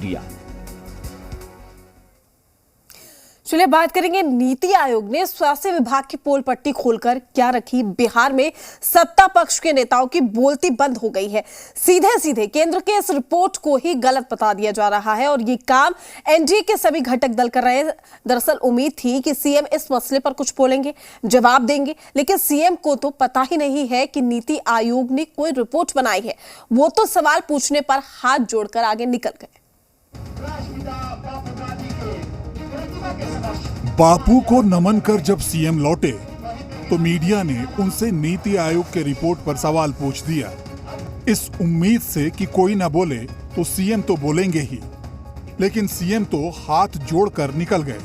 दिया। चलिए बात करेंगे, नीति आयोग ने स्वास्थ्य विभाग की पोल पट्टी खोलकर क्या रखी। बिहार में सत्ता पक्ष के नेताओं की बोलती बंद हो गई है। सीधे सीधे केंद्र के इस रिपोर्ट को ही गलत बता दिया जा रहा है और ये काम एनडीए के सभी घटक दल कर रहे हैं। दरअसल उम्मीद थी कि सीएम इस मसले पर कुछ बोलेंगे, जवाब देंगे, लेकिन सीएम को तो पता ही नहीं है कि नीति आयोग ने कोई रिपोर्ट बनाई है। वो तो सवाल पूछने पर हाथ जोड़कर आगे निकल गए। बापू को नमन कर जब सीएम लौटे तो मीडिया ने उनसे नीति आयोग के रिपोर्ट पर सवाल पूछ दिया, इस उम्मीद से कि कोई ना बोले तो सीएम तो बोलेंगे ही। लेकिन सीएम तो हाथ जोड़कर निकल गए।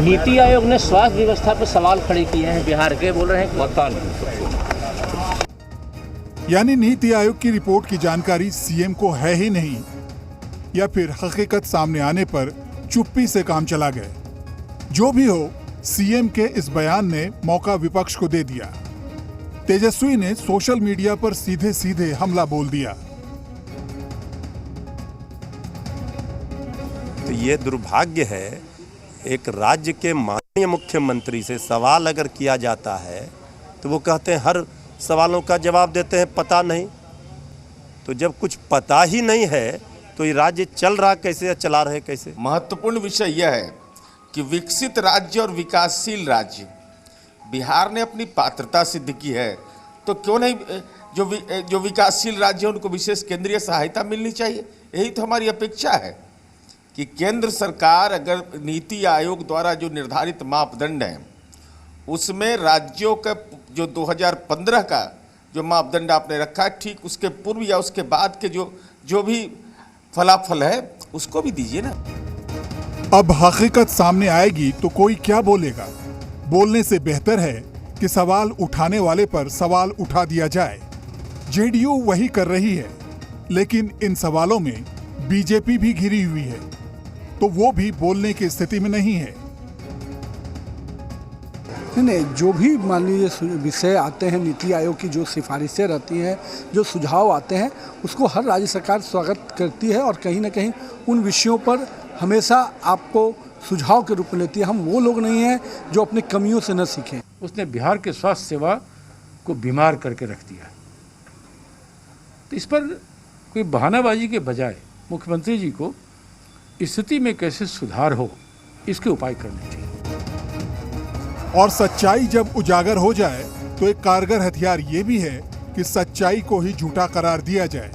नीति आयोग ने स्वास्थ्य व्यवस्था पर सवाल खड़े किए हैं बिहार के, बोल रहे हैं कि पता नहीं। यानी नीति आयोग की रिपोर्ट की जानकारी सीएम को है ही नहीं, या फिर हकीकत सामने आने पर चुप्पी से काम चला गए। जो भी हो, सीएम के इस बयान ने मौका विपक्ष को दे दिया। तेजस्वी ने सोशल मीडिया पर सीधे सीधे हमला बोल दिया। तो ये दुर्भाग्य है, एक राज्य के माननीय मुख्यमंत्री से सवाल अगर किया जाता है तो वो कहते हैं हर सवालों का जवाब देते हैं पता नहीं। तो जब कुछ पता ही नहीं है तो ये राज्य चल रहा कैसे या चला रहे कैसे? महत्वपूर्ण विषय यह है कि विकसित राज्य और विकासशील राज्य बिहार ने अपनी पात्रता सिद्ध की है, तो क्यों नहीं जो विकासशील राज्य है उनको विशेष केंद्रीय सहायता मिलनी चाहिए। यही तो हमारी अपेक्षा है कि केंद्र सरकार अगर नीति आयोग द्वारा जो निर्धारित मापदंड हैं उसमें राज्यों का जो 2015 का जो मापदंड आपने रखा है, ठीक उसके पूर्व या उसके बाद के जो भी फलाफल है उसको भी दीजिए ना। अब हकीकत सामने आएगी तो कोई क्या बोलेगा। बोलने से बेहतर है कि सवाल उठाने वाले पर सवाल उठा दिया जाए। जेडीयू वही कर रही है, लेकिन इन सवालों में बीजेपी भी घिरी हुई है, तो वो भी बोलने की स्थिति में नहीं है। नहीं, जो भी मान लीजिए विषय आते हैं, नीति आयोग की जो सिफारिशें रहती हैं, जो सुझाव आते हैं, उसको हर राज्य सरकार स्वागत करती है और कहीं ना कहीं उन विषयों पर हमेशा आपको सुझाव के रूप में लेती है। हम वो लोग नहीं हैं जो अपनी कमियों से न सीखें। उसने बिहार के स्वास्थ्य सेवा को बीमार करके रख दिया। तो इस पर कोई बहानाबाजी के बजाय मुख्यमंत्री जी को स्थिति में कैसे सुधार हो, इसके उपाय करने चाहिए। और सच्चाई जब उजागर हो जाए तो एक कारगर हथियार ये भी है कि सच्चाई को ही झूठा करार दिया जाए।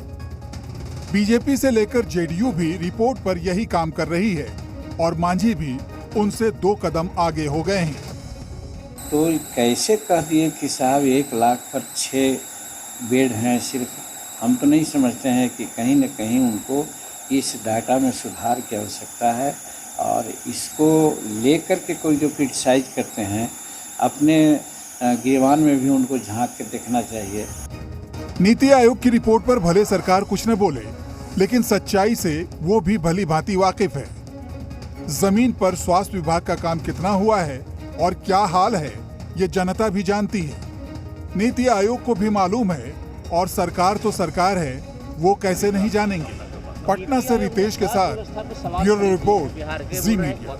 बीजेपी से लेकर जेडीयू भी रिपोर्ट पर यही काम कर रही है और मांझी भी उनसे 2 कदम आगे हो गए हैं। तो कैसे कह दिए कि साहब 1 लाख पर 6 बेड हैं सिर्फ। हम तो नहीं समझते हैं कि कहीं न कहीं उनको इस डाटा में सुधार की आवश्यकता है और इसको लेकर के कोई जो क्रिटिसाइज करते हैं, अपने गिरबान में भी उनको झांक के देखना चाहिए। नीति आयोग की रिपोर्ट पर भले सरकार कुछ न बोले, लेकिन सच्चाई से वो भी भली भांति वाकिफ है। जमीन पर स्वास्थ्य विभाग का काम कितना हुआ है और क्या हाल है, ये जनता भी जानती है। नीति आयोग को भी मालूम है और सरकार तो सरकार है, वो कैसे नहीं जानेंगे। पटना से रितेश के साथ ब्यूरो रिपोर्ट, जी मीडिया।